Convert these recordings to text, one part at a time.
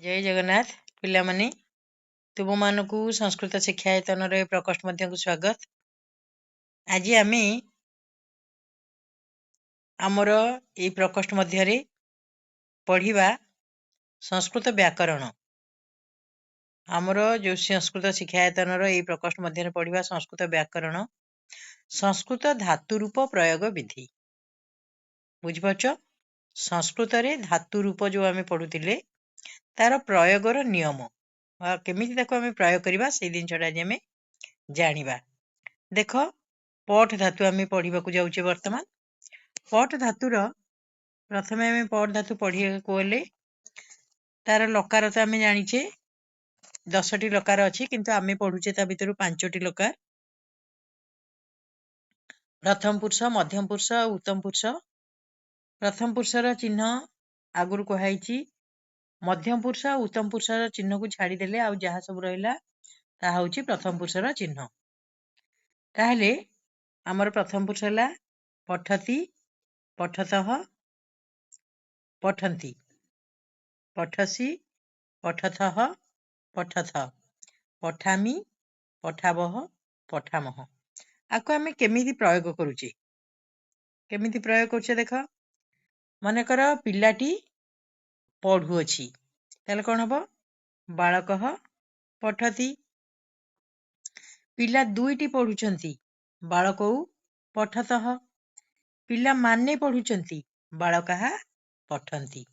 जय जगन्नाथ पिलामाने तुम मानकु संस्कृत शिक्षायतन प्रकोष्ठ मध्य स्वागत। आज आम आमर ये प्रकोष्ठ मध्य पढ़ा संस्कृत व्याकरण। आमर जो संस्कृत शिक्षायतन ये प्रकोष्ठ मध्य पढ़ा संस्कृत व्याकरण, संस्कृत धातु रूप प्रयोग विधि। बुझिपारछ संस्कृत रे धातु रूप जो आम पढ़ुले तार प्रयोगर नियम केमिति ताको आमे प्रयोग करबा से जिनछटा आमे जानिबा। देख पठ धातु आमे पढ़िबा को जाउछे। वर्तमान पठ धातुर प्रथमे आमे पठ धातु पढ़िया कोले तार लकार तो आमे जानिछे 10 टी लकार अछि, किंतु आमे पढ़ुछे ता भितरु 5 टी लकार। प्रथम पुरुष, मध्यम पुरुष, उत्तम पुरुष। प्रथम पुरुषर चिन्ह आगुरु कहैछि, मध्यम पुरुष उत्तम पुरुषर चिन्ह को छाड़ीदेले आउ जहाँ सब रहिला ता हଉଛି प्रथम पुरुषर चिन्ह। ताहले आमर प्रथम पुरुष हला पठति, पठतः, पठन्ति, पठसि, पठथः, पठथ, पठामि, पठावह, पठामह। आको आमे केमिति प्रयोग करूचे, केमिति प्रयोग करूचे देख। मानेकर पिलाटी पढ़ुअछि ताले कोन हबो, बालकः पठति। पिला दुईटी पढ़ुचंती, बालकौ पठतः। पिला माने पढ़ुचंती, बालकः पठन्ति।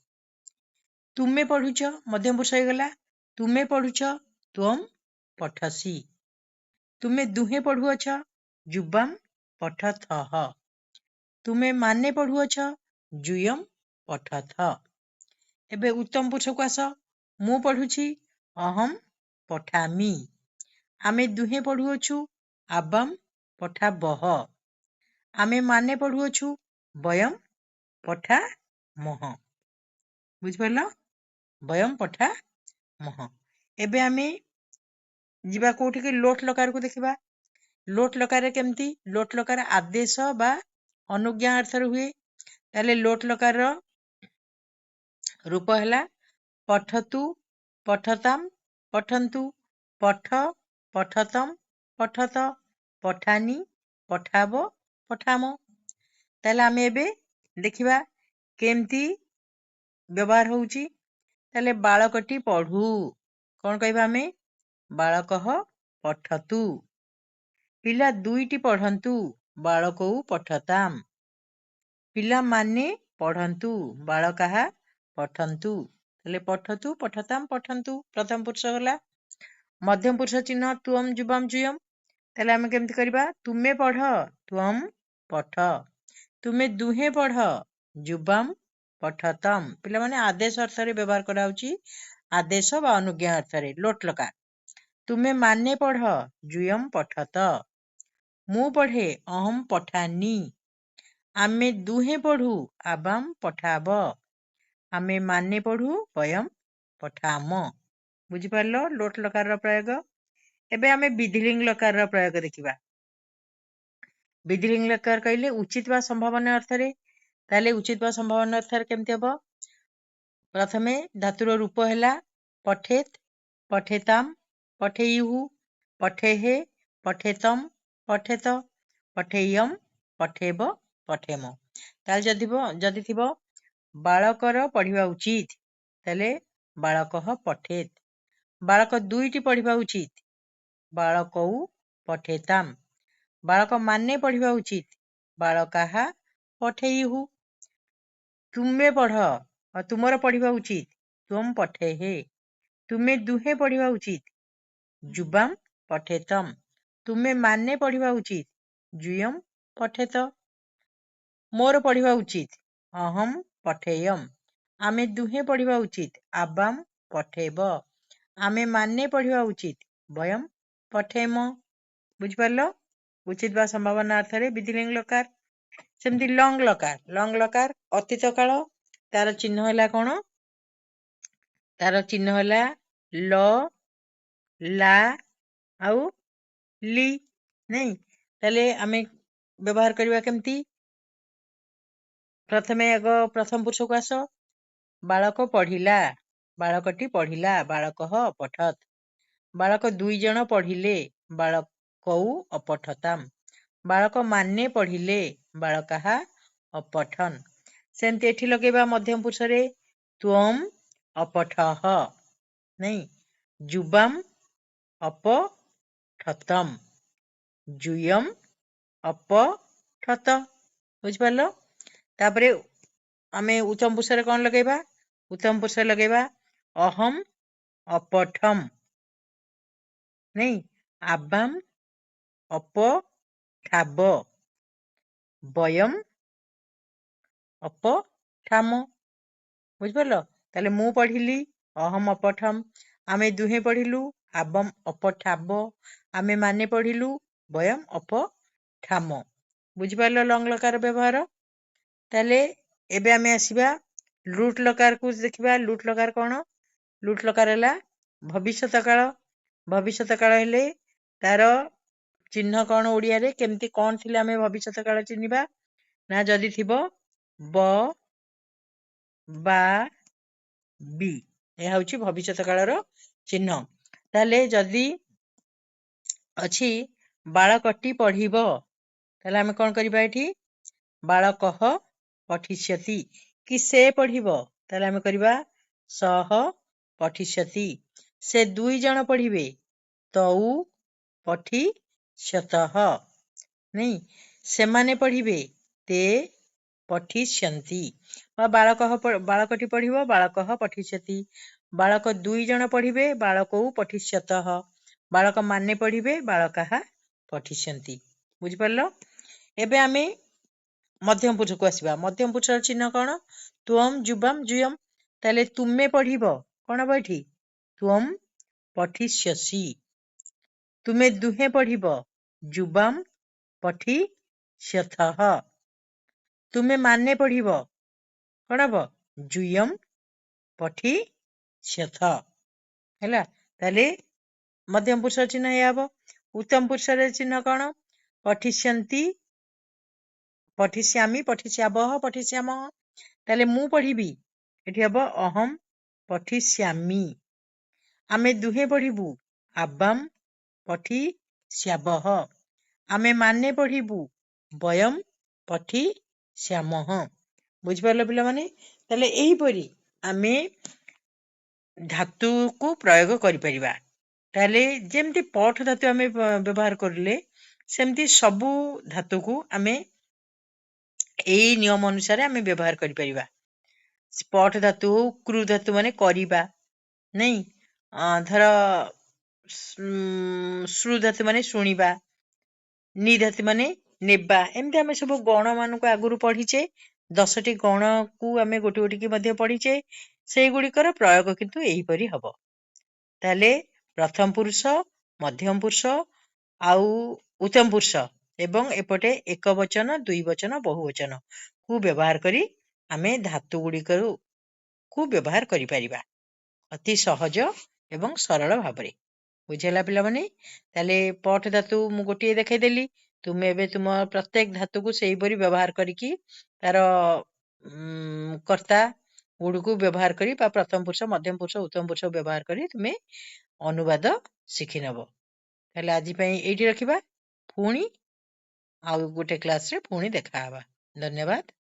तुमे पढ़ुच, मध्यम पुरुष गला, तुमे पढ़ुच, त्वम पठसि। तुमे दुहे पढ़ुअछ, जुबाम पठथः। तुमे माने पढ़ुअछ, जुयम पठथ। एबे उत्तम पुरुष को आस, मु पढ़ुछि, अहम पठामि। आमे दुहे पढ़ुअछु, आबाम पठाबह। आमे माने पढ़ुअछु, बयम पठामह। बुझिपारल, बयम पठामह। एबे आमे जिबा कोठी के लोट लकार को देखिबा। लोट लकार केमती, लोट लकार आदेश बा अनुज्ञा अर्थ हुए। ताले लोट लकार रूप हला पठतु, पठताम, पठन्तु, पठ, पठतम, पठत, पठानी, पठाबो, पठामो। ताले आमे एबे देखिबा केमती व्यवहार होउची। ताले बालकटी पढ़ू, कोन कहबा आमे, बालकः पठतु। पिला दुईटी पढ़न्तु, बालकौ पठताम। पिला माने पढ़न्तु, बालकः पठन्तु। ताले पठतु, पठताम, पठन्तु प्रथम पुरुष होला। मध्यम पुरुष चिन्ह त्वम, जुबाम, जुयम। ताले आमे केमती करबा, तुमे पढ़, त्वम पठ। तुमे दुहे पढ़, जुबाम पठतम। पिला माने आदेश अर्थ रे व्यवहार कराउची, आदेश बा अनुज्ञा अर्थ रे। लोट लकार तुमे माने पढ़, जुयम पठत। मु पढ़े, अहम पठानी। आमे दुहे पढ़ू, आबाम पठाब। आमे माने पढ़ू, बयम पठाम। बुझिपारलो लोट लकार प्रयोग। एबे आमे विधिलिंग लकार प्रयोग देखिबा। विधिलिंग लकार कहले उचित बा संभावना अर्थ रे। ताले उचित बा संभावना अर्थ रे केमती हबो, प्रथमे धातुर रूप हैला पठेत, पठेताम, पठेयुहु, पठेहे, पठेतम, पठेत, पठेयम, पठेब, पठेम। ताले जदि थिबो बालकर पढ़िबा उचित, ताले बालकः पठेत। बालक दुईटी पढ़िबा उचित, बालकौ पठेताम। बालक माने पढ़िबा उचित, बालकाः पठेयुहु। तुमे पढ़, तुमर पढ़िबा उचित, त्वम पठेहे। तुमे दुहे पढ़िबा उचित, जुबाम पठेतम। तुमे माने पढ़िबा उचित, जुयम पठेत। मोर पढ़िबा उचित, अहम पठेयम। आमे दुहे पढ़िबा उचित, आबाम पठेब। आमे माने पढ़िबा उचित, बयम पठेम। बुझिपारलो उचित बा संभावना अर्थ रे विधिलिंग लकार। सेमती लंग लकार, लंग लकार अतीत काल, तार चिन्ह होला कोन, तार चिन्ह होला ल, ला आउ ली। नहीं ताले आमे व्यवहार करबा केमती, प्रथमे आग प्रथम पुरुष को आस, बालक पढ़िला, ବାଳକଟି ପଢିଲା, ବାଳକः ଅପଠତ୍। ବାଳକ 2 ଜଣ ପଢିଲେ, ବାଳକୌ ଅପଠତାମ୍। ବାଳକମାନେ ପଢିଲେ, ବାଳକାଃ ଅପଠନ୍। ସେମିତି ଏଠି ଲଗେଇବା ମଧ୍ୟମ ପୁରୁଷରେ ତ୍ୱମ୍ ଅପଠଃ, ନାଇଁ, ଯୁବାମ୍ ଅପଠତମ୍, ଯୂୟମ୍ ଅପଠତ। ବୁଝିପାରିଲ? ତାପରେ ଆମେ ଉତ୍ତମ ପୁରୁଷରେ କଣ ଲଗେଇବା? ଉତ୍ତମ ପୁରୁଷରେ ଲଗେଇବା ଅହମ୍ ଅପଠମ୍, ନାଇଁ, ଆବାମ୍ ଅପଠାବ, ବୟମ୍ ଅପଠାମ। ବୁଝିପାରିଲ? ତାହେଲେ ମୁଁ ପଢିଲି, ଅହମ୍ ଅପଠମ୍। ଆମେ ଦୁହେଁ ପଢିଲୁ, ଆବମ୍ ଅପଠାବ। ଆମେ ମାନେ ପଢିଲୁ, ବୟମ୍ ଅପଠାମ। ବୁଝିପାରିଲ ଲଙ୍ଗ ଲକାର ବ୍ୟବହାର? ତାହେଲେ ଏବେ ଆମେ ଆସିବା ଲୁଟ୍ ଲକାରକୁ ଦେଖିବା। ଲୁଟ୍ ଲକାର କଣ? ଲୁଟ୍ ଲକାର ହେଲା ଭବିଷ୍ୟତ କାଳ। ଭବିଷ୍ୟତ କାଳ ହେଲେ ତାର ଚିହ୍ନ କଣ? ଓଡିଆରେ କେମିତି କଣ ଥିଲେ ଆମେ ଭବିଷ୍ୟତ କାଳ ଚିହ୍ନିବା? ନା ଯଦି ଥିବ ବ, ବା, ବି, ଏହା ହଉଛି ଭବିଷ୍ୟତ କାଳର ଚିହ୍ନ। ତାହେଲେ ଯଦି ଅଛି ବାଳକଟି ପଢିବ, ତାହେଲେ ଆମେ କଣ କରିବା ଏଠି? ବାଳକଃ ପଠିଷ୍ୟତି। କି ସେ ପଢିବ, ତାହେଲେ ଆମେ କରିବା ସହ ପଠିଷ୍ୟତି। ସେ 2 ଜଣ ପଢିବେ, ତୌ ପଠିଷ୍ୟତଃ, ନାଇଁ, ସେମାନେ ପଢିବେ, ତେ ପଠିଷ୍ୟନ୍ତି। ବା ବାଳକଟି ପଢିବ, ବାଳକଃ ପଠିଷ୍ୟତି। ବାଳକ 2 ଜଣ ପଢିବେ, ବାଳକୌ ପଠିଷ୍ୟତଃ। ବାଳକ ମାନେ ପଢିବେ, ବାଳକାଃ ପଠିଷ୍ୟନ୍ତି। ବୁଝିପାରିଲ? ଏବେ ଆମେ ମଧ୍ୟମ ପୁରୁଷକୁ ଆସିବା। ମଧ୍ୟମ ପୁରୁଷର ଚିହ୍ନ କଣ? ତ୍ୱମ୍, ଯୁବାମ୍, ଯୂୟମ୍। ତାହେଲେ ତୁମେ ପଢିବ, କଣ ହବ ଏଠି? ତ୍ୱମ୍ ପଠିଷ୍ୟସି। ତୁମେ ଦୁହେଁ ପଢିବ, ଯୁବାମ୍ ପଠିଷ୍ୟଥଃ। ତୁମେ ମାନେ ପଢିବ, କଣ ହବ? ଯୂୟମ୍ ପଠିଷ୍ୟଥ। ହେଲା? ତାହେଲେ ମଧ୍ୟମ ପୁରୁଷର ଚିହ୍ନ ଏଇଆ ହବ। ଉତ୍ତମ ପୁରୁଷର ଚିହ୍ନ କଣ? ପଠିଷ୍ୟନ୍ତି, ପଠିଷ୍ୟାମି, ପଠିଷ୍ୟାବଃ, ପଠିଷ୍ୟାମଃ। ତାହେଲେ ମୁଁ ପଢିବି, ଏଠି ହବ ଅହମ୍ ପଠିଷ୍ୟାମି। ଆମେ ଦୁହେଁ ପଢିବୁ, ଆବାମ୍ ପଠିଷ୍ୟାବଃ। ଆମେ ମାନେ ପଢିବୁ, ବୟମ୍ ପଠିଷ୍ୟାମଃ। ବୁଝିପାରିଲ ପିଲାମାନେ? ତାହେଲେ ଏହିପରି ଆମେ ଧାତୁକୁ ପ୍ରୟୋଗ କରିପାରିବା। ତାହେଲେ ଯେମିତି ପଠ ଧାତୁ ଆମେ ବ୍ୟବହାର କରିଲେ, ସେମିତି ସବୁ ଧାତୁକୁ ଆମେ ଏଇ ନିୟମ ଅନୁସାରେ ଆମେ ବ୍ୟବହାର କରିପାରିବା। ପଠ ଧାତୁ ହଉ, କ୍ରୁ ଧାତୁ ମାନେ କରିବା, ନାଇଁ, ଧର ଶ୍ରୁ ଧାତୁ ମାନେ ଶୁଣିବା, ନି ଧାତୁ ମାନେ ନେବା। ଏମିତି ଆମେ ସବୁ ଗଣ ମାନଙ୍କୁ ଆଗରୁ ପଢିଛେ। 10ଟି ଗଣକୁ ଆମେ ଗୋଟେ ଗୋଟିକି ମଧ୍ୟ ପଢିଛେ। ସେଇଗୁଡ଼ିକର ପ୍ରୟୋଗ କିନ୍ତୁ ଏହିପରି ହବ। ତାହେଲେ ପ୍ରଥମ ପୁରୁଷ, ମଧ୍ୟମ ପୁରୁଷ ଆଉ ଉତ୍ତମ ପୁରୁଷ ଏବଂ ଏପଟେ ଏକବଚନ, ଦ୍ୱିବଚନ, ବହୁବଚନ କୁ ବ୍ୟବହାର କରି ଆମେ ଧାତୁ ଗୁଡ଼ିକୁ ବ୍ୟବହାର କରିପାରିବା ଅତି ସହଜ ଏବଂ ସରଳ ଭାବରେ। ବୁଝିହେଲା ପିଲାମାନେ? ତାହେଲେ ପଠ ଧାତୁ ମୁଁ ଗୋଟିଏ ଦେଖେଇଦେଲି। ତୁମେ ଏବେ ତୁମ ପ୍ରତ୍ୟେକ ଧାତୁକୁ ସେଇପରି ବ୍ୟବହାର କରିକି ତାର କର୍ତ୍ତା ଗୁଡ଼ିକୁ ବ୍ୟବହାର କରି, ବା ପ୍ରଥମ ପୁରୁଷ, ମଧ୍ୟମ ପୁରୁଷ, ଉତ୍ତମ ପୁରୁଷ ବ୍ୟବହାର କରି ତୁମେ ଅନୁବାଦ ଶିଖି ନେବ। ତାହେଲେ ଆଜି ପାଇଁ ଏଇଠି ରଖିବା। ପୁଣି ଆଉ ଗୋଟେ କ୍ଲାସରେ ପୁଣି ଦେଖାହେବା। ଧନ୍ୟବାଦ।